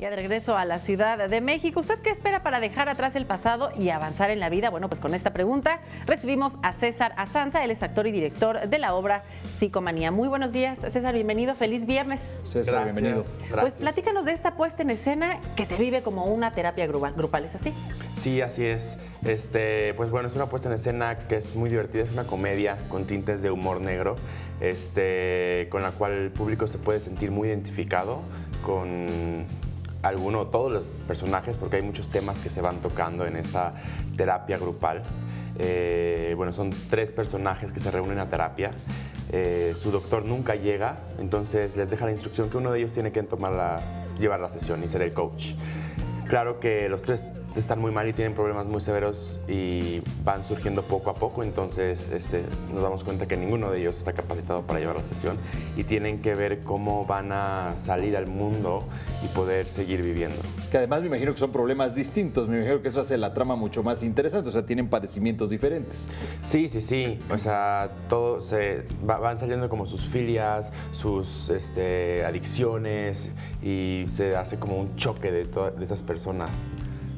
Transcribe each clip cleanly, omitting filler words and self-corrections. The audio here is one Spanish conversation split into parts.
Ya de regreso a la Ciudad de México, ¿usted qué espera para dejar atrás el pasado y avanzar en la vida? Bueno, pues con esta pregunta recibimos a César Azanza, él es actor y director de la obra Psicomanía. Muy buenos días, César, bienvenido, feliz viernes. César, bienvenido. Gracias. Pues platícanos de esta puesta en escena que se vive como una terapia grupal, ¿es así? Sí, así es. Pues bueno, es una puesta en escena que es muy divertida, es una comedia con tintes de humor negro, con la cual el público se puede sentir muy identificado con todos los personajes, porque hay muchos temas que se van tocando en esta terapia grupal. Bueno, son 3 personajes que se reúnen a terapia. Su doctor nunca llega, entonces les deja la instrucción que uno de ellos tiene que llevar la sesión y ser el coach. Claro que los 3 están muy mal y tienen problemas muy severos y van surgiendo poco a poco, entonces nos damos cuenta que ninguno de ellos está capacitado para llevar la sesión y tienen que ver cómo van a salir al mundo y poder seguir viviendo. Que además me imagino que son problemas distintos, me imagino que eso hace la trama mucho más interesante, o sea, tienen padecimientos diferentes. Sí, o sea, todos van saliendo como sus filias, sus adicciones y se hace como un choque de esas personas.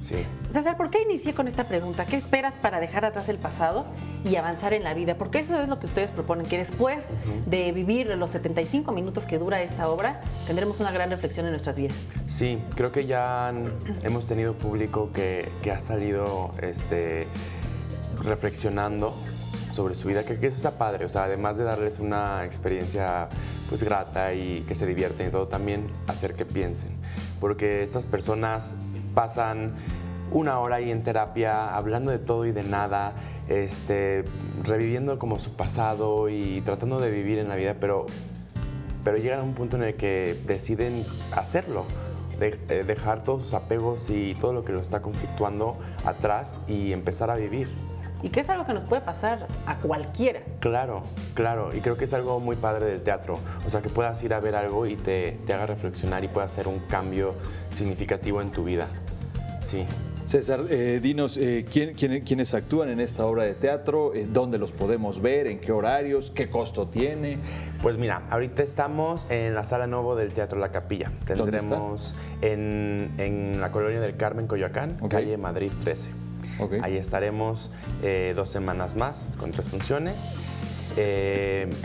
Sí. César, ¿por qué inicié con esta pregunta? ¿Qué esperas para dejar atrás el pasado y avanzar en la vida? Porque eso es lo que ustedes proponen, que después de vivir los 75 minutos que dura esta obra, tendremos una gran reflexión en nuestras vidas. Sí, creo que ya hemos tenido público que ha salido reflexionando sobre su vida, que eso está padre, o sea, además de darles una experiencia pues grata y que se divierten y todo, también hacer que piensen, porque estas personas pasan 1 hora ahí en terapia hablando de todo y de nada, reviviendo como su pasado y tratando de vivir en la vida, pero llegan a un punto en el que deciden hacerlo, dejar todos sus apegos y todo lo que los está conflictuando atrás y empezar a vivir. Y que es algo que nos puede pasar a cualquiera. Claro, y creo que es algo muy padre del teatro, o sea, que puedas ir a ver algo y te haga reflexionar y pueda hacer un cambio significativo en tu vida. Sí. César, dinos, ¿quiénes actúan en esta obra de teatro? ¿Dónde los podemos ver? ¿En qué horarios? ¿Qué costo tiene? Pues mira, ahorita estamos en la Sala Novo del Teatro La Capilla. Tendremos en la Colonia del Carmen, Coyoacán, calle Madrid 13. Okay. Ahí estaremos 2 semanas más con 3 funciones.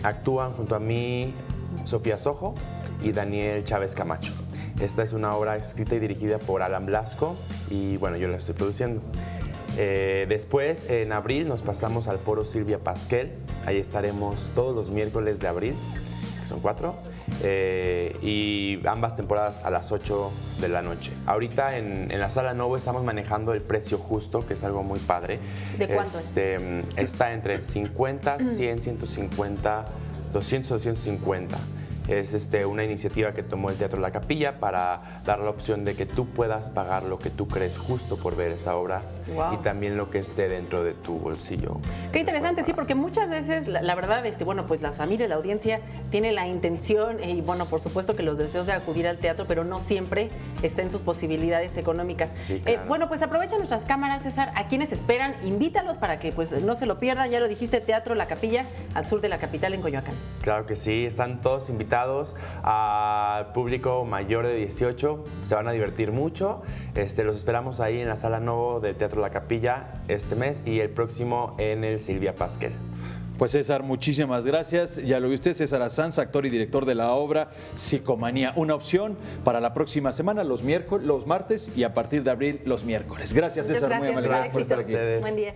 Actúan junto a mí Sofía Sojo y Daniel Chávez Camacho. Esta es una obra escrita y dirigida por Alan Blasco y bueno, yo la estoy produciendo. Después, en abril, nos pasamos al Foro Silvia Pasquel. Ahí estaremos todos los miércoles de abril, que son 4. Y ambas temporadas a las 8 de la noche. Ahorita en la Sala Novo estamos manejando el precio justo, que es algo muy padre. ¿De cuánto? Está entre 50, 100, 150, 200, 250. Es una iniciativa que tomó el Teatro La Capilla para dar la opción de que tú puedas pagar lo que tú crees justo por ver esa obra. Wow. Y también lo que esté dentro de tu bolsillo. Qué interesante, sí, porque muchas veces, la verdad, bueno, pues las familias, la audiencia tiene la intención y, bueno, por supuesto que los deseos de acudir al teatro, pero no siempre está en sus posibilidades económicas. Sí, claro. Bueno, pues aprovecha nuestras cámaras, César, a quienes esperan, invítalos para que pues no se lo pierdan, ya lo dijiste, Teatro La Capilla, al sur de la capital, en Coyoacán. Claro que sí, están todos invitados al público mayor de 18, se van a divertir mucho. Los esperamos ahí en la Sala Novo del Teatro La Capilla este mes y el próximo en el Silvia Pasquel. Pues César, muchísimas gracias. Ya lo vio usted, César Azanza, actor y director de la obra Psicomanía. Una opción para la próxima semana, los martes y a partir de abril los miércoles. Gracias, César. Muchas gracias, muy amable. Gracias por estar aquí. Buen día.